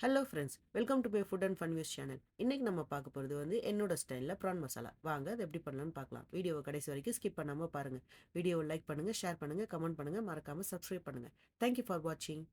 Hello friends, welcome to my foot and fun news channel. இன்னைக்கு நம்ம பார்க்க போகிறது என்னோட ஸ்டைலில் ப்ரான் மசாலா. வாங்க அது எப்படி பண்ணலாம்னு பார்க்கலாம். வீடியோவை கடைசி வரைக்கும் ஸ்கிப் பண்ணாமல் பாருங்கள். வீடியோவை லைக் பண்ணுங்கள், ஷேர் பண்ணுங்கள், கமெண்ட் பண்ணுங்கள், மறக்காமல் சப்ஸ்கிரைப் பண்ணுங்கள். தேங்க்யூ ஃபார் வாட்சிங்.